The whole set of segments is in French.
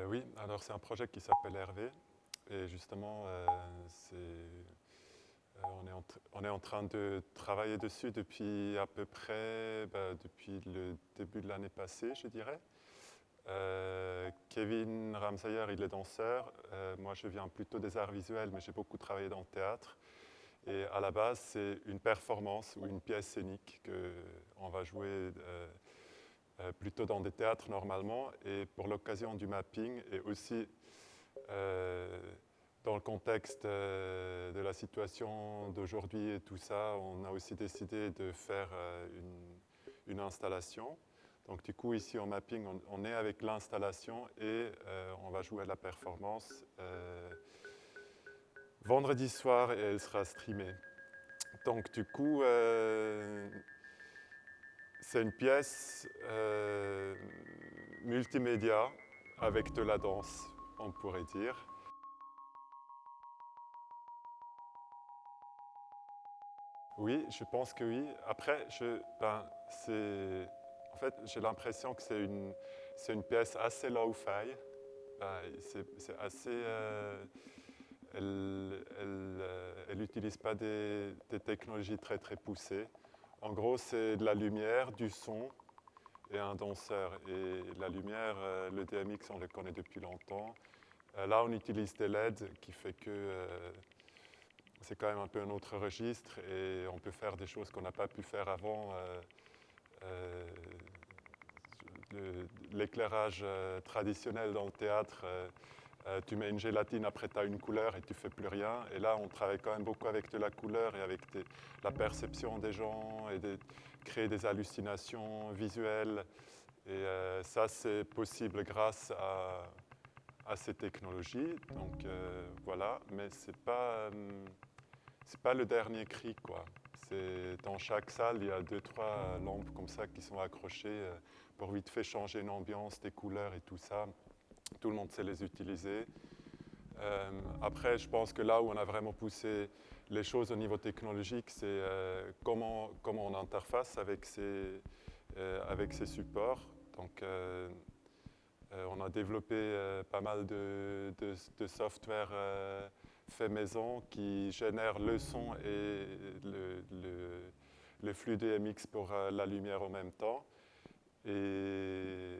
Oui, alors c'est un projet qui s'appelle Hervé. Et justement, on est en train de travailler dessus depuis à peu près, depuis le début de l'année passée, je dirais. Kevin Ramsayer, il est danseur. Moi, je viens plutôt des arts visuels, mais j'ai beaucoup travaillé dans le théâtre. Et à la base, c'est une performance ou une pièce scénique qu'on va jouer plutôt dans des théâtres normalement. Et pour l'occasion du mapping et aussi dans le contexte de la situation d'aujourd'hui et tout ça, on a aussi décidé de faire une installation. Donc du coup, ici en mapping, on est avec l'installation et on va jouer à la performance vendredi soir et elle sera streamée. Donc du coup, c'est une pièce multimédia avec de la danse, on pourrait dire. Oui, je pense que oui. Après, en fait, j'ai l'impression que c'est une pièce assez low-fi. C'est assez, elle n'utilise pas des technologies très très poussées. En gros, c'est de la lumière, du son et un danseur. Et la lumière, le DMX, on le connaît depuis longtemps. Là, on utilise des LED qui fait que c'est quand même un peu un autre registre et on peut faire des choses qu'on n'a pas pu faire avant. Euh, L'éclairage traditionnel dans le théâtre, tu mets une gélatine, après tu as une couleur et tu ne fais plus rien. Et là, on travaille quand même beaucoup avec de la couleur et avec la perception des gens et créer des hallucinations visuelles. Et ça, c'est possible grâce à ces technologies. Donc voilà, mais c'est pas le dernier cri, quoi. Dans chaque salle, il y a 2, 3 lampes comme ça qui sont accrochées pour vite fait changer une ambiance, des couleurs et tout ça. Tout le monde sait les utiliser. Après, je pense que là où on a vraiment poussé les choses au niveau technologique, c'est comment on interface avec ces supports. Donc, on a développé pas mal de software fait maison qui génère le son et le flux DMX pour la lumière en même temps. Et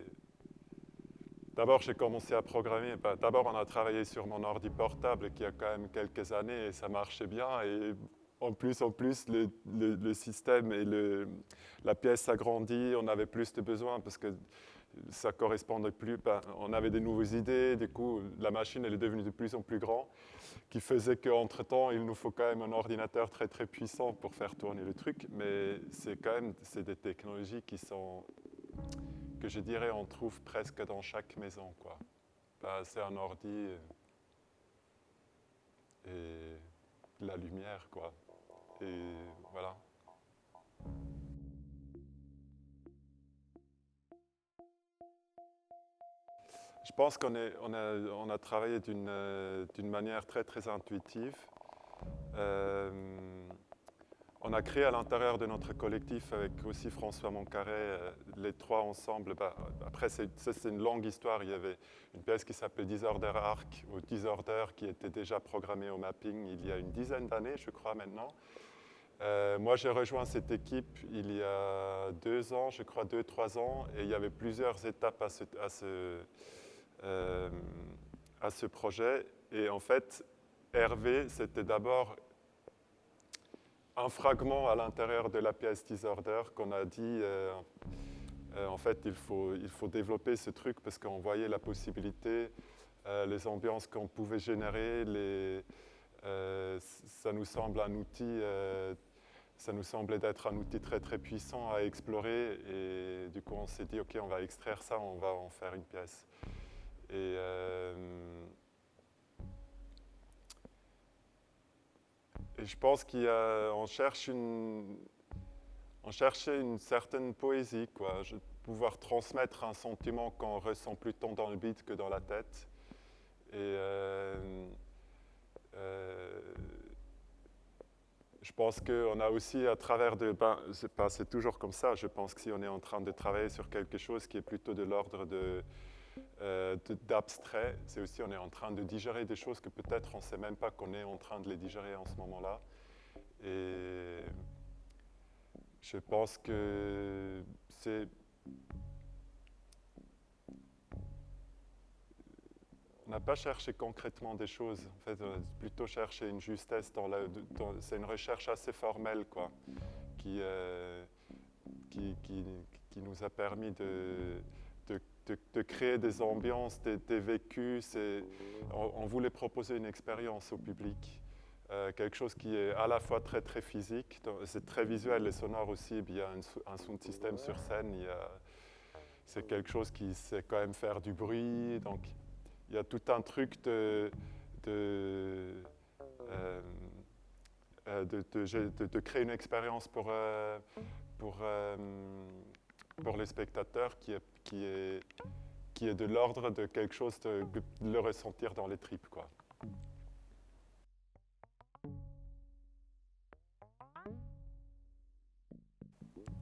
d'abord, j'ai commencé à programmer. D'abord, on a travaillé sur mon ordi portable qui a quand même quelques années et ça marchait bien. Et en plus, le système et la pièce s'agrandit. On avait plus de besoins parce que ça correspondait plus. On avait des nouvelles idées. Du coup, la machine elle est devenue de plus en plus grande, qui faisait qu'entre-temps, il nous faut quand même un ordinateur très très puissant pour faire tourner le truc. Mais c'est des technologies que je dirais on trouve presque dans chaque maison, quoi. C'est un ordi et de la lumière, quoi. Et voilà. Je pense on a travaillé d'une manière très très intuitive. Euh, on a créé à l'intérieur de notre collectif avec aussi François Moncaré, les trois ensemble. Après, c'est une longue histoire. Il y avait une pièce qui s'appelait Disorder Arc ou Disorder qui était déjà programmée au mapping il y a une dizaine d'années, je crois maintenant. Moi, j'ai rejoint cette équipe il y a 2 ans, je crois 2, 3 ans, et il y avait plusieurs étapes à ce projet. Et en fait, Hervé, c'était d'abord un fragment à l'intérieur de la pièce Disorder qu'on a dit, en fait, il faut développer ce truc parce qu'on voyait la possibilité, les ambiances qu'on pouvait générer, ça nous semble un outil, ça nous semblait d'être un outil très très puissant à explorer et du coup on s'est dit ok on va extraire ça, on va en faire une pièce. Et je pense qu'on cherchait une certaine poésie, quoi. Pouvoir transmettre un sentiment qu'on ressent plus tant dans le beat que dans la tête. Et je pense qu'on a aussi, à travers c'est toujours comme ça, je pense que si on est en train de travailler sur quelque chose qui est plutôt de l'ordre d'abstrait. C'est aussi, on est en train de digérer des choses que peut-être on ne sait même pas qu'on est en train de les digérer en ce moment-là. Et je pense que c'est... On n'a pas cherché concrètement des choses. En fait, on a plutôt cherché une justesse c'est une recherche assez formelle, quoi, qui, qui nous a permis de créer des ambiances, des vécus. On voulait proposer une expérience au public, quelque chose qui est à la fois très très physique, c'est très visuel et sonore aussi. Il y a un sound system sur scène, c'est quelque chose qui sait quand même faire du bruit. Donc il y a tout un truc de créer une expérience pour les spectateurs qui est de l'ordre de quelque chose de le ressentir dans les tripes, quoi.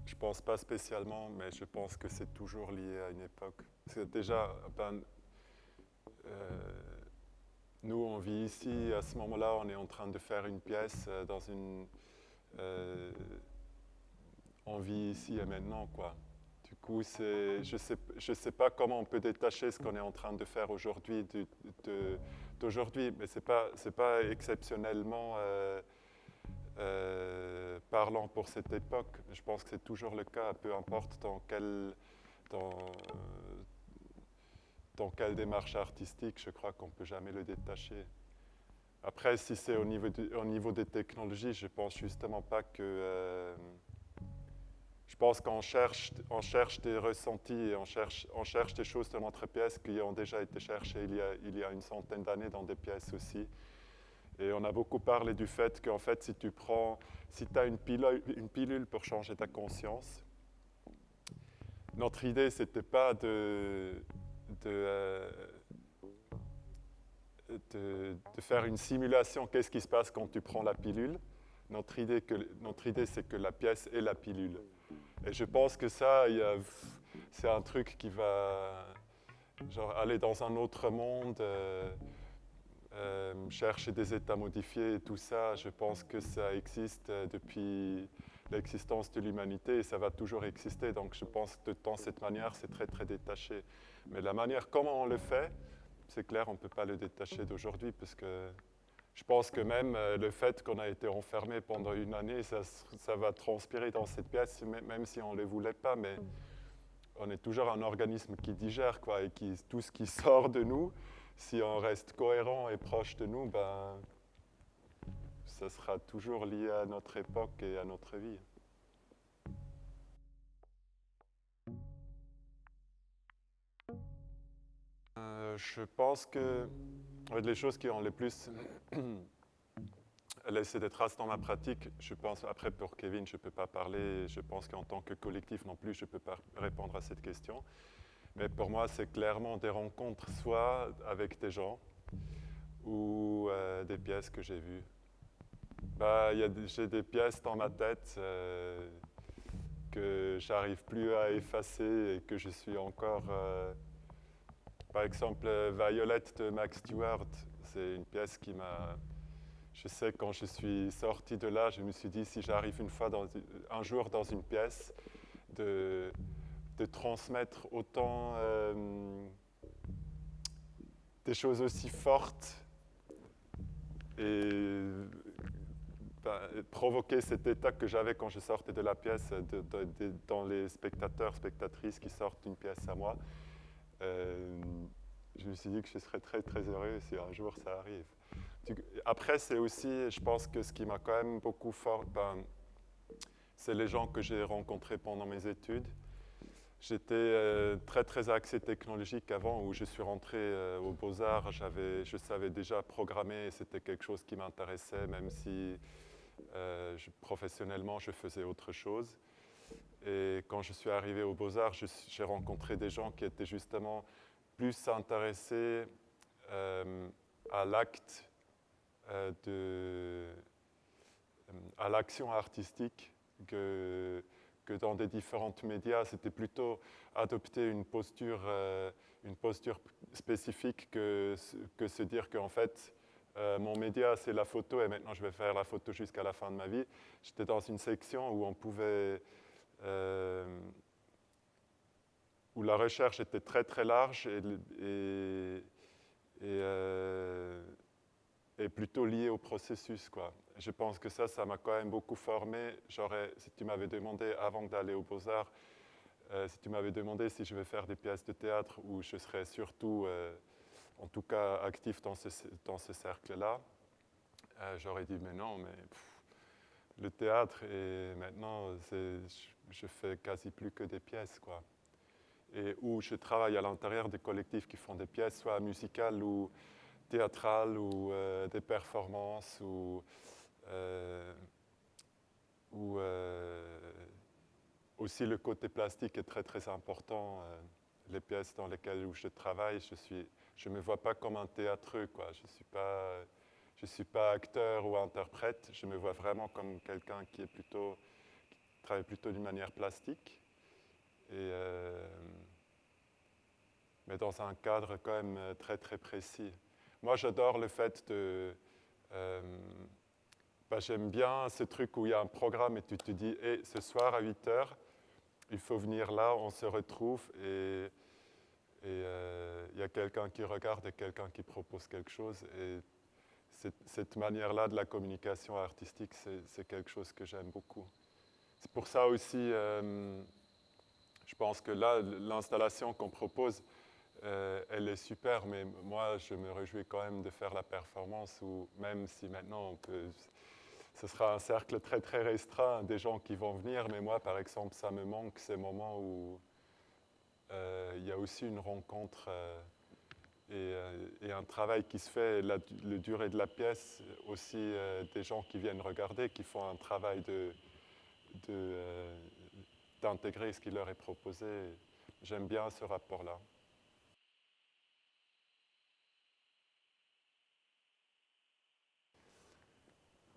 Je pense pas spécialement, mais je pense que c'est toujours lié à une époque. C'est déjà, nous, on vit ici, à ce moment-là, on est en train de faire une pièce dans une... on vit ici et maintenant, quoi. Du coup, je sais pas comment on peut détacher ce qu'on est en train de faire aujourd'hui d'aujourd'hui, mais c'est pas exceptionnellement parlant pour cette époque. Je pense que c'est toujours le cas, peu importe dans, dans quelle démarche artistique, je crois qu'on ne peut jamais le détacher. Après, si c'est au niveau des technologies, je pense justement pas que... je pense qu'on cherche des ressentis et on cherche des choses dans notre pièce qui ont déjà été cherchées il y a une centaine d'années dans des pièces aussi. Et on a beaucoup parlé du fait qu'en fait, si tu as une pilule pour changer ta conscience, notre idée, c'était pas de faire une simulation, qu'est-ce qui se passe quand tu prends la pilule. Notre idée, c'est que la pièce est la pilule. Et je pense que ça, c'est un truc qui va aller dans un autre monde, chercher des états modifiés et tout ça. Je pense que ça existe depuis l'existence de l'humanité et ça va toujours exister. Donc je pense que dans cette manière, c'est très très détaché. Mais la manière comment on le fait, c'est clair, on ne peut pas le détacher d'aujourd'hui parce que je pense que même le fait qu'on a été enfermé pendant une année, ça va transpirer dans cette pièce, même si on ne le voulait pas, mais on est toujours un organisme qui digère, quoi, et tout ce qui sort de nous, si on reste cohérent et proche de nous, ben, ça sera toujours lié à notre époque et à notre vie. Je pense que les choses qui ont le plus laissé des traces dans ma pratique, je pense, après pour Kevin, je ne peux pas parler, je pense qu'en tant que collectif non plus, je ne peux pas répondre à cette question. Mais pour moi, c'est clairement des rencontres, soit avec des gens ou des pièces que j'ai vues. Bah, j'ai des pièces dans ma tête que j'arrive plus à effacer et que je suis encore... par exemple, Violette de Max Stewart, c'est une pièce qui m'a... Je sais, quand je suis sorti de là, je me suis dit, si j'arrive un jour dans une pièce, de transmettre autant des choses aussi fortes et provoquer cet état que j'avais quand je sortais de la pièce dans les spectateurs, spectatrices qui sortent d'une pièce à moi. Je me suis dit que je serais très très heureux si un jour ça arrive. Après, c'est aussi, je pense que ce qui m'a quand même beaucoup fort, c'est les gens que j'ai rencontrés pendant mes études. J'étais très très axé technologique avant, où je suis rentré aux Beaux-Arts, je savais déjà programmer et c'était quelque chose qui m'intéressait, même si professionnellement je faisais autre chose. Et quand je suis arrivé aux Beaux-Arts, j'ai rencontré des gens qui étaient justement plus intéressés à l'acte, à l'action artistique que que dans des différents médias, c'était plutôt adopter une posture spécifique que se dire qu'en fait, mon média, c'est la photo et maintenant je vais faire la photo jusqu'à la fin de ma vie. J'étais dans une section où on pouvait... où la recherche était très très large et plutôt liée au processus, quoi. Je pense que ça m'a quand même beaucoup formé. Si tu m'avais demandé avant d'aller aux Beaux-Arts, si tu m'avais demandé si je vais faire des pièces de théâtre où je serais surtout, en tout cas, actif dans ce cercle-là, j'aurais dit mais non, mais le théâtre et maintenant je fais quasi plus que des pièces, quoi. Et où je travaille à l'intérieur des collectifs qui font des pièces, soit musicales ou théâtrales, ou des performances, ou aussi le côté plastique est très très important. Les pièces dans lesquelles où je travaille, je ne me vois pas comme un théâtreux, quoi. Je suis pas acteur ou interprète, je me vois vraiment comme quelqu'un qui travaille plutôt d'une manière plastique. Mais dans un cadre quand même très très précis. Moi, j'adore le fait j'aime bien ce truc où il y a un programme et tu te dis hey, ce soir à 8 h, il faut venir là, on se retrouve et il y a quelqu'un qui regarde et quelqu'un qui propose quelque chose. Et cette manière-là de la communication artistique, c'est quelque chose que j'aime beaucoup. C'est pour ça aussi, je pense que là, l'installation qu'on propose, elle est super, mais moi, je me réjouis quand même de faire la performance, ou même si maintenant, ce sera un cercle très, très restreint des gens qui vont venir, mais moi, par exemple, ça me manque ces moments où il y a aussi une rencontre et un travail qui se fait, la durée de la pièce, aussi des gens qui viennent regarder, qui font un travail d'intégrer ce qui leur est proposé. J'aime bien ce rapport-là.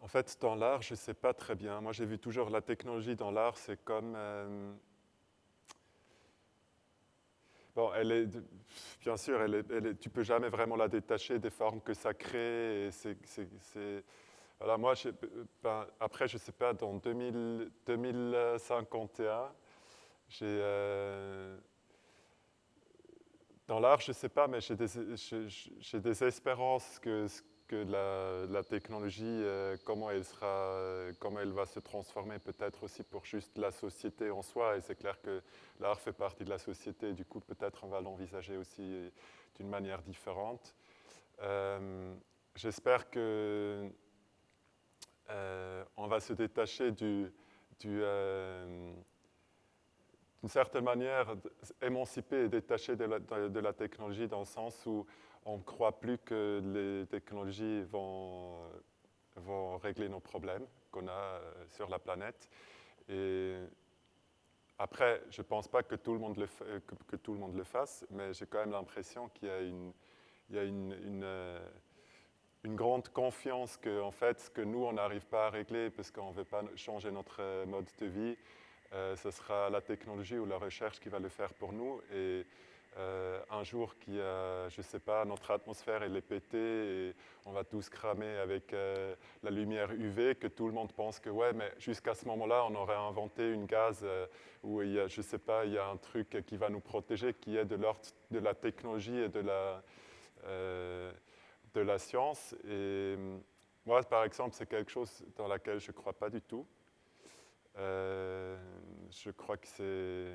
En fait, dans l'art, je ne sais pas très bien. Moi, j'ai vu toujours la technologie dans l'art, c'est comme... bon, bien sûr, tu ne peux jamais vraiment la détacher des formes que ça crée. Voilà, moi, après, je ne sais pas, dans 2051, dans l'art, je ne sais pas, mais j'ai des espérances que la technologie, comment elle va se transformer peut-être aussi pour juste la société en soi. Et c'est clair que l'art fait partie de la société, du coup peut-être on va l'envisager aussi d'une manière différente. J'espère que on va se détacher d'une certaine manière émancipé et détaché de la technologie dans le sens où on ne croit plus que les technologies vont régler nos problèmes qu'on a sur la planète. Et après, je ne pense pas que tout le monde le fasse, mais j'ai quand même l'impression qu'il y a une grande confiance que, en fait, ce que nous, on n'arrive pas à régler parce qu'on ne veut pas changer notre mode de vie, ce sera la technologie ou la recherche qui va le faire pour nous. Et un jour, je ne sais pas, notre atmosphère elle est pétée et on va tous cramer avec la lumière UV, que tout le monde pense que ouais, mais jusqu'à ce moment-là, on aurait inventé une gaz où il y a, je ne sais pas, il y a un truc qui va nous protéger, qui est de l'ordre de la technologie et de la science. Et moi, par exemple, c'est quelque chose dans laquelle je ne crois pas du tout. Je crois que c'est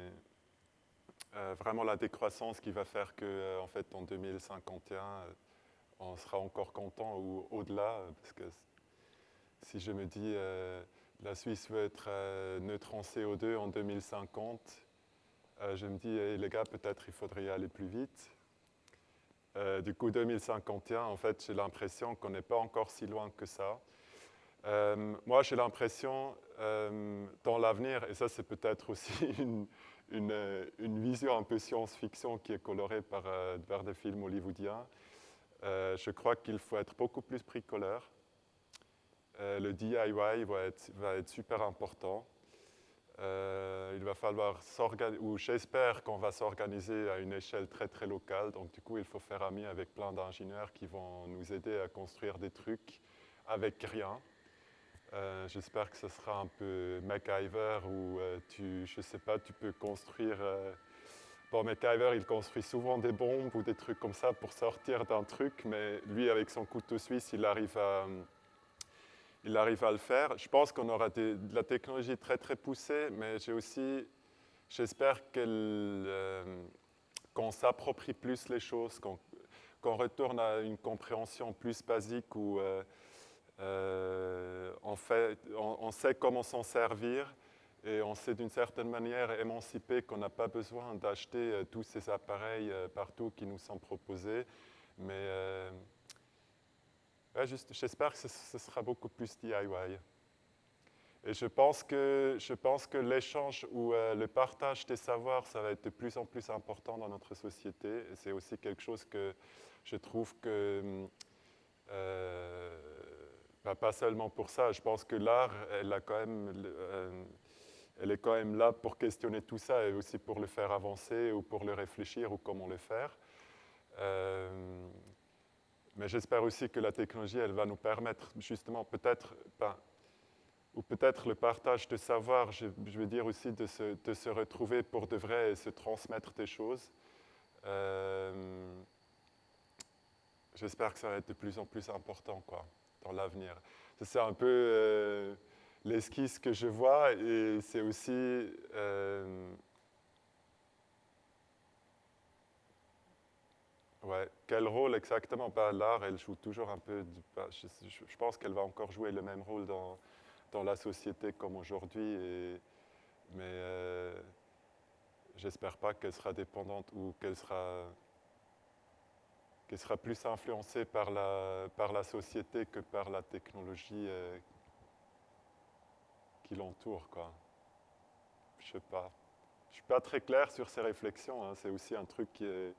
vraiment la décroissance qui va faire que, en fait, en 2051, on sera encore content ou au-delà, parce que si je me dis la Suisse veut être neutre en CO2 en 2050, je me dis hey, les gars, peut-être il faudrait y aller plus vite. Du coup, 2051, en fait, j'ai l'impression qu'on n'est pas encore si loin que ça. Moi, j'ai l'impression, dans l'avenir, et ça c'est peut-être aussi une vision un peu science-fiction qui est colorée par des films hollywoodiens, je crois qu'il faut être beaucoup plus bricoleur. Le DIY va être super important. Il va falloir s'organiser, ou j'espère qu'on va s'organiser à une échelle très très locale. Donc du coup, il faut faire ami avec plein d'ingénieurs qui vont nous aider à construire des trucs avec rien. J'espère que ce sera un peu MacGyver où je sais pas, tu peux construire. Bon, MacGyver, il construit souvent des bombes ou des trucs comme ça pour sortir d'un truc, mais lui, avec son couteau suisse, il arrive à le faire. Je pense qu'on aura de la technologie très très poussée, mais j'espère qu'on s'approprie plus les choses, qu'on retourne à une compréhension plus basique où on sait comment s'en servir et on sait d'une certaine manière émanciper qu'on n'a pas besoin d'acheter tous ces appareils partout qui nous sont proposés. Mais ouais, j'espère que ce sera beaucoup plus DIY. Et je pense que l'échange ou le partage des savoirs, ça va être de plus en plus important dans notre société. Et c'est aussi quelque chose que je trouve que, pas seulement pour ça, je pense que l'art, elle est quand même là pour questionner tout ça et aussi pour le faire avancer ou pour le réfléchir ou comment le faire. Mais j'espère aussi que la technologie, elle va nous permettre justement peut-être, ou peut-être le partage de savoir, je veux dire aussi de se retrouver pour de vrai et se transmettre des choses. J'espère que ça va être de plus en plus important quoi, dans l'avenir. C'est un peu l'esquisse que je vois et c'est aussi ouais, quel rôle exactement? L'art, elle joue toujours un peu, je pense qu'elle va encore jouer le même rôle dans la société comme aujourd'hui, mais j'espère pas qu'elle sera dépendante ou qu'elle sera plus influencée par la société que par la technologie qui l'entoure, quoi. Je sais pas. Je suis pas très clair sur ces réflexions, hein. C'est aussi un truc qui est...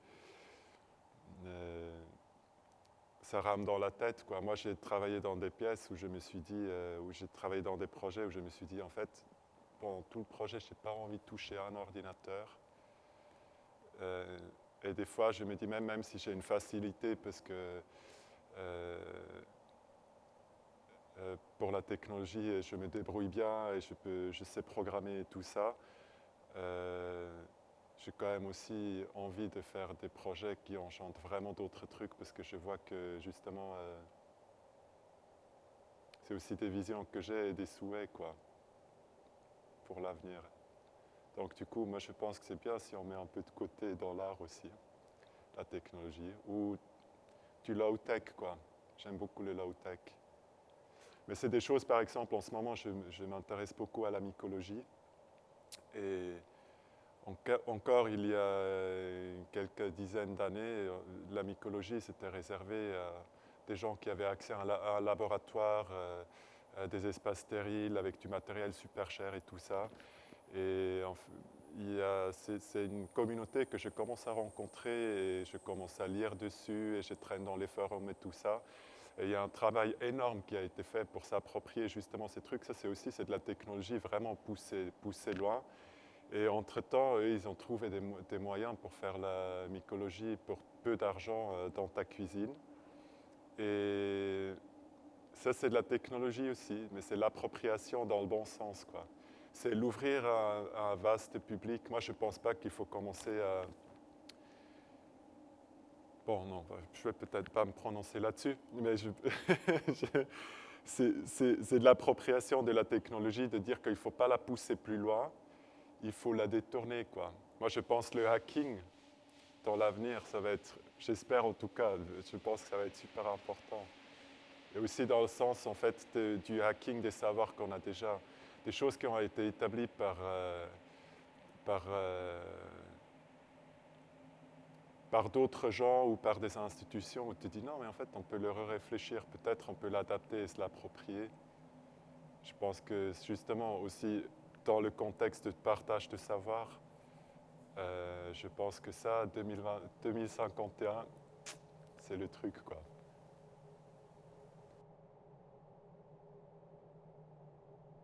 ça rame dans la tête, quoi. Moi, j'ai travaillé dans des pièces où je me suis dit, où j'ai travaillé dans des projets où je me suis dit, en fait, pendant tout le projet, je n'ai pas envie de toucher un ordinateur. Et des fois, je me dis même si j'ai une facilité, parce que pour la technologie, je me débrouille bien et je sais programmer tout ça. J'ai quand même aussi envie de faire des projets qui enchantent vraiment d'autres trucs parce que je vois que justement, c'est aussi des visions que j'ai et des souhaits quoi, pour l'avenir. Donc du coup, moi je pense que c'est bien si on met un peu de côté dans l'art aussi, la technologie, ou du low-tech quoi. J'aime beaucoup le low-tech. Mais c'est des choses, par exemple, en ce moment, je m'intéresse beaucoup à la mycologie. Et encore il y a quelques dizaines d'années, la mycologie s'était réservée à des gens qui avaient accès à un laboratoire, à des espaces stériles avec du matériel super cher et tout ça. Et c'est une communauté que je commence à rencontrer et je commence à lire dessus et je traîne dans les forums et tout ça. Et il y a un travail énorme qui a été fait pour s'approprier justement ces trucs. Ça, c'est de la technologie vraiment poussée loin. Et entre-temps, eux, ils ont trouvé des moyens pour faire la mycologie pour peu d'argent dans ta cuisine. Et ça, c'est de la technologie aussi, mais c'est l'appropriation dans le bon sens, quoi. C'est l'ouvrir à un vaste public. Moi, je ne pense pas qu'il faut commencer à... Bon, non, je ne vais peut-être pas me prononcer là-dessus, mais c'est de l'appropriation de la technologie, de dire qu'il ne faut pas la pousser plus loin, il faut la détourner, quoi. Moi, je pense que le hacking, dans l'avenir, ça va être, j'espère en tout cas, je pense que ça va être super important. Et aussi dans le sens, en fait, du hacking des savoirs qu'on a déjà, des choses qui ont été établies par d'autres gens ou par des institutions où tu te dis non, mais en fait, on peut le réfléchir, peut-être on peut l'adapter et se l'approprier. Je pense que justement aussi dans le contexte de partage de savoir, je pense que ça, 2051, c'est le truc, quoi.